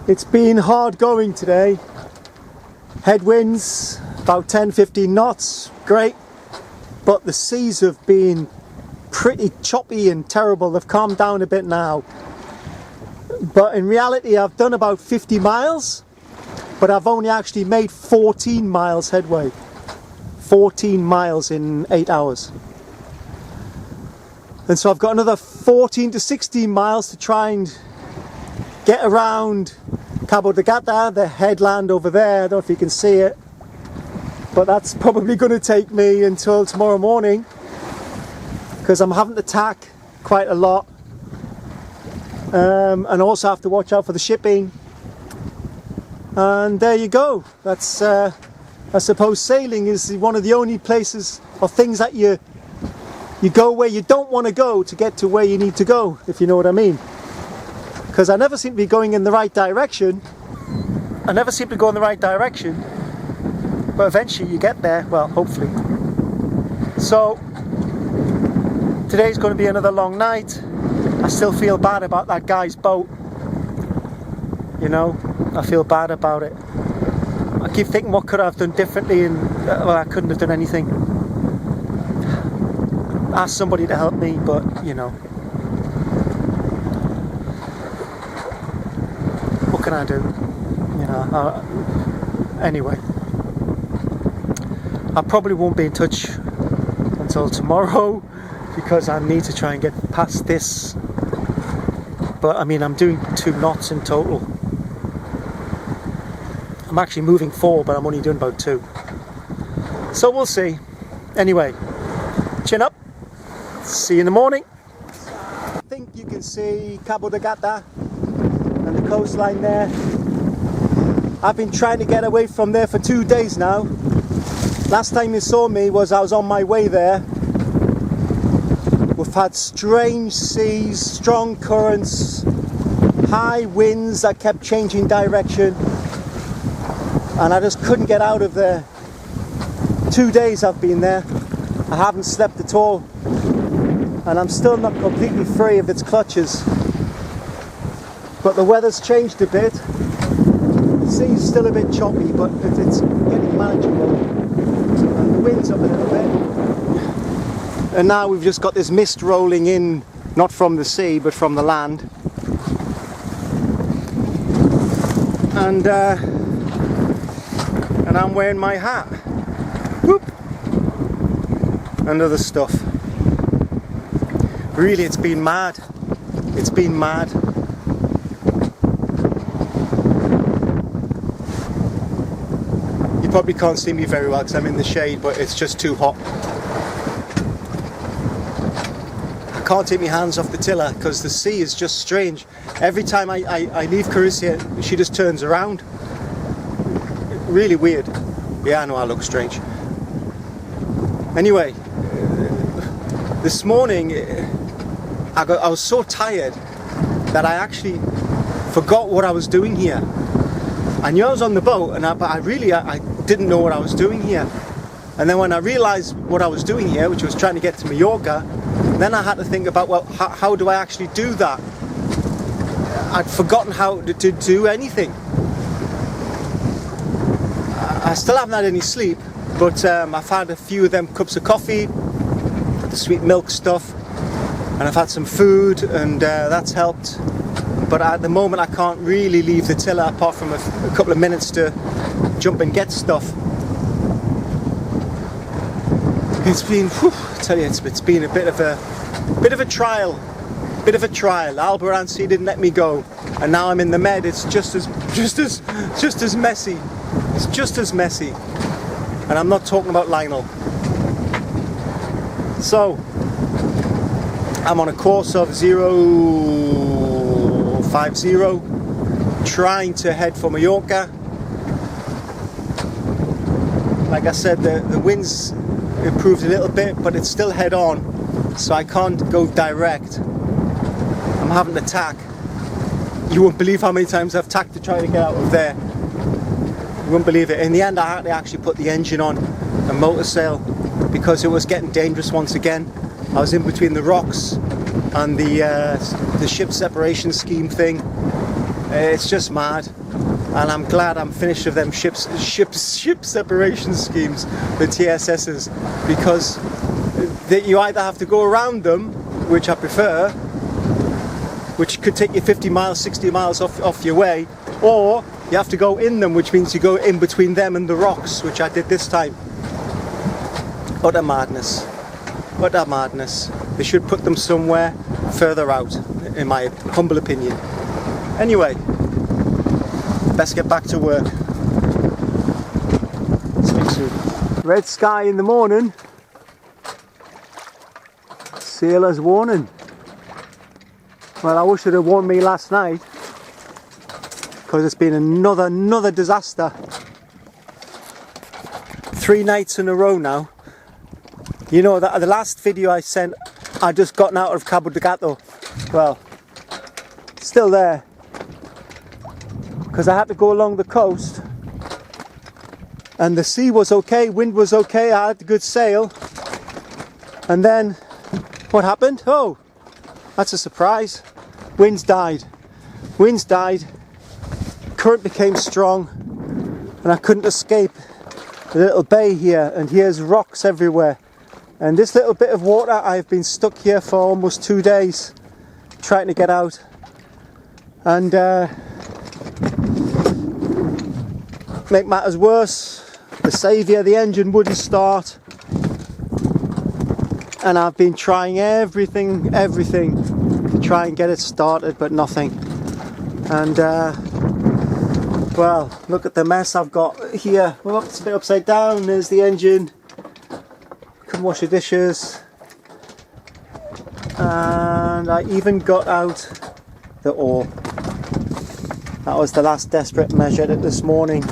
It's been hard going today. Headwinds, about 10-15 knots, great. But the seas have been pretty choppy and terrible. They've calmed down a bit now. But in reality, I've done about 50 miles, but I've only actually made 14 miles headway. 14 miles in 8 hours. And so I've got another 14 to 16 miles to try and get around Cabo De Gata, the headland over there. I don't know if you can see it, but that's probably going to take me until tomorrow morning because I'm having to tack quite a lot, and also have to watch out for the shipping. And there you go. That's I suppose sailing is one of the only places or things that you go where you don't want to go to get to where you need to go, if you know what I mean. Because I never seem to be going in the right direction. I never seem to go in the right direction. But eventually you get there, well, hopefully. So, today's going to be another long night. I still feel bad about that guy's boat. You know, I feel bad about it. I keep thinking, what could I have done differently? And, well, I couldn't have done anything. Ask somebody to help me, but, you know. What can I do? You know, anyway. I probably won't be in touch until tomorrow because I need to try and get past this. But I mean, I'm doing 2 knots in total. I'm actually moving 4, but I'm only doing about 2. So we'll see. Anyway, chin up. See you in the morning. I think you can see Cabo De Gata and the coastline there. I've been trying to get away from there for 2 days now. Last time you saw me was I was on my way there. We've had strange seas, strong currents, high winds that kept changing direction, and I just couldn't get out of there. 2 days I've been there. I haven't slept at all, and I'm still not completely free of its clutches. But the weather's changed a bit. The sea's still a bit choppy, but it's getting manageable. And the wind's up a little bit. And now we've just got this mist rolling in, not from the sea, but from the land. And I'm wearing my hat. Whoop! And other stuff. Really, it's been mad. It's been mad. You probably can't see me very well because I'm in the shade, but it's just too hot. I can't take my hands off the tiller because the sea is just strange. Every time I leave Carissa, she just turns around. Really weird. Yeah, I know I look strange. Anyway, this morning I was so tired that I actually forgot what I was doing here. I knew I was on the boat, but I didn't know what I was doing here. And then when I realised what I was doing here, which was trying to get to Mallorca, then I had to think about, well, how do I actually do that? I'd forgotten how to do anything. I still haven't had any sleep, but I've had a few of them cups of coffee, the sweet milk stuff, and I've had some food, and that's helped. But at the moment I can't really leave the tiller apart from a couple of minutes to jump and get stuff. It's been, I tell you, it's been a bit of a trial. Albaranci didn't let me go, and now I'm in the Med. It's just as messy. It's just as messy, and I'm not talking about Lionel. So I'm on a course of 050, trying to head for Mallorca. Like I said, the wind's improved a little bit, but it's still head on, so I can't go direct. I'm having to tack. You won't believe how many times I've tacked to try to get out of there. You won't believe it. In the end, I had to actually put the engine on a motor sail because it was getting dangerous once again. I was in between the rocks and the ship separation scheme thing, It's just mad. And I'm glad I'm finished with them ship separation schemes, the TSSs, because you either have to go around them, which I prefer, which could take you 50 miles, 60 miles off your way, or you have to go in them, which means you go in between them and the rocks, which I did this time. Utter madness. Utter madness. They should put them somewhere further out, in my humble opinion. Anyway, best get back to work. Speak soon. Red sky in the morning. Sailor's warning. Well, I wish it had warned me last night, because it's been another disaster. 3 nights in a row now. You know, the last video I sent, I just gotten out of Cabo De Gata. Well, still there, because I had to go along the coast, and the sea was okay, wind was okay, I had a good sail, and then what happened? Oh, that's a surprise. Winds died. Current became strong, and I couldn't escape the little bay here, and here's rocks everywhere. And this little bit of water, I've been stuck here for almost 2 days trying to get out. And make matters worse, the saviour, the engine wouldn't start. And I've been trying everything to try and get it started, but nothing. And well, look at the mess I've got here. Well, it's a bit upside down. There's the engine. Couldn't wash the dishes. And I even got out the oar. That was the last desperate measure this morning.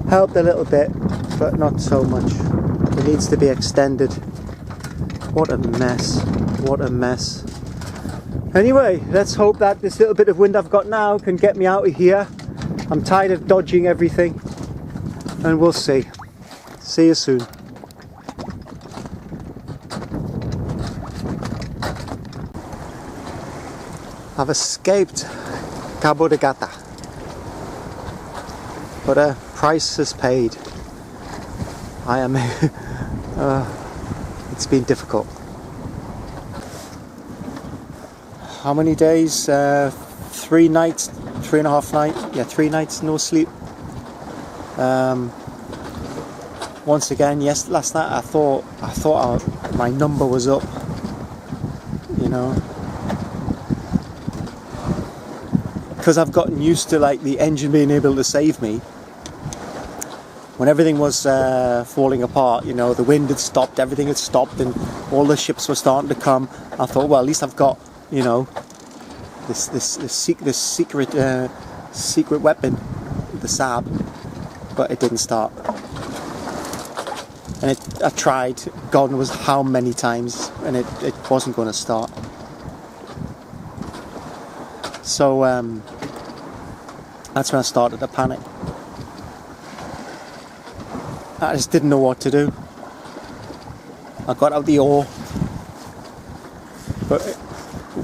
Helped a little bit, but not so much. It needs to be extended. What a mess. What a mess. Anyway, let's hope that this little bit of wind I've got now can get me out of here. I'm tired of dodging everything, and we'll see. See you soon. I've escaped Cabo De Gata, but a price is paid. I am it's been difficult. How many days? 3 nights, 3.5 nights. Yeah, 3 nights no sleep. Once again, yes, last night I thought my number was up. You know, because I've gotten used to like the engine being able to save me. When everything was falling apart, you know, the wind had stopped, everything had stopped, and all the ships were starting to come. I thought, well, at least I've got, you know, this secret weapon, the Saab, but it didn't start. And I tried, God knows how many times, and it wasn't going to start. So that's when I started to panic. I just didn't know what to do. I got out the oar, but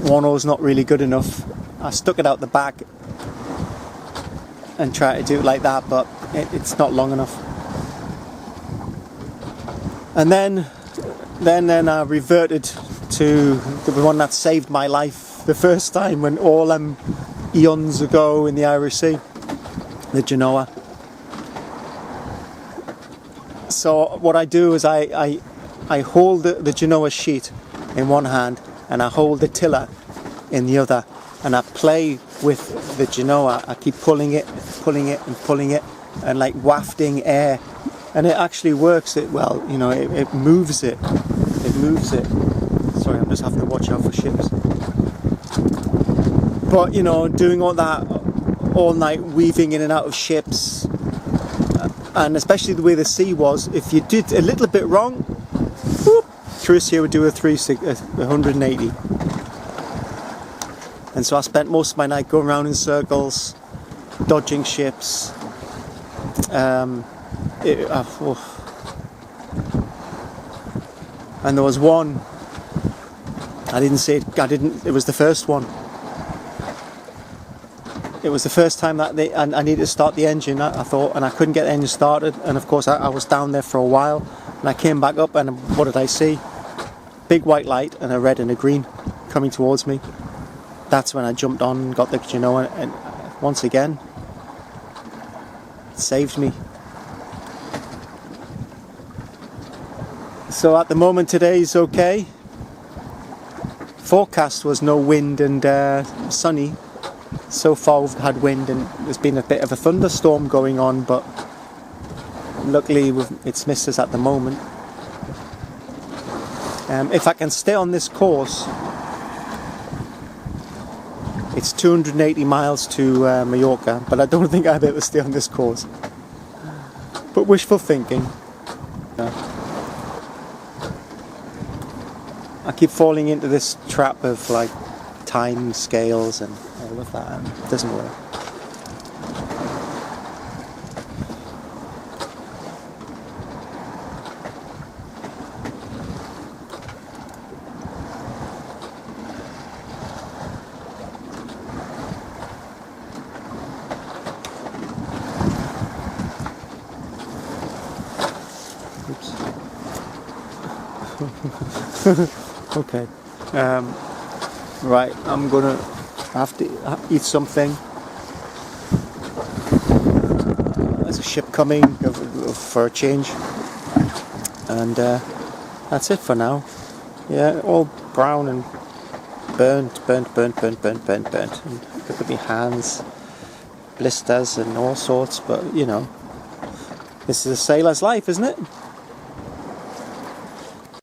one oar's not really good enough. I stuck it out the back and tried to do it like that, but it's not long enough. And then I reverted to the one that saved my life the first time, when all eons ago in the Irish Sea, the Genoa. So what I do is I hold the Genoa sheet in one hand, and I hold the tiller in the other, and I play with the Genoa. I keep pulling it, and like wafting air, and it actually works. It well, you know, it moves it. It moves it. Sorry, I'm just having to watch out for ships. But you know, doing all that all night, weaving in and out of ships. And especially the way the sea was, if you did a little bit wrong, whoop, Crucia would do a 180. And so I spent most of my night going around in circles, dodging ships. And there was one, it was the first one. it was the first time that I needed to start the engine, I thought, and I couldn't get the engine started. And of course I was down there for a while, and I came back up, and what did I see? Big white light and a red and a green coming towards me. That's when I jumped on and got the, you know, and once again, it saved me. So at the moment today's okay. Forecast was no wind and sunny. So far we've had wind and there's been a bit of a thunderstorm going on, but luckily it's missed us at the moment. If I can stay on this course, it's 280 miles to Mallorca, but I don't think I'd be able to stay on this course. But wishful thinking. I keep falling into this trap of like time scales and all of that, and it doesn't work. Okay. Right, I'm gonna have to eat something. There's a ship coming for a change, and that's it for now. Yeah, all brown and burnt. And look at my hands, blisters and all sorts. But you know, this is a sailor's life, isn't it?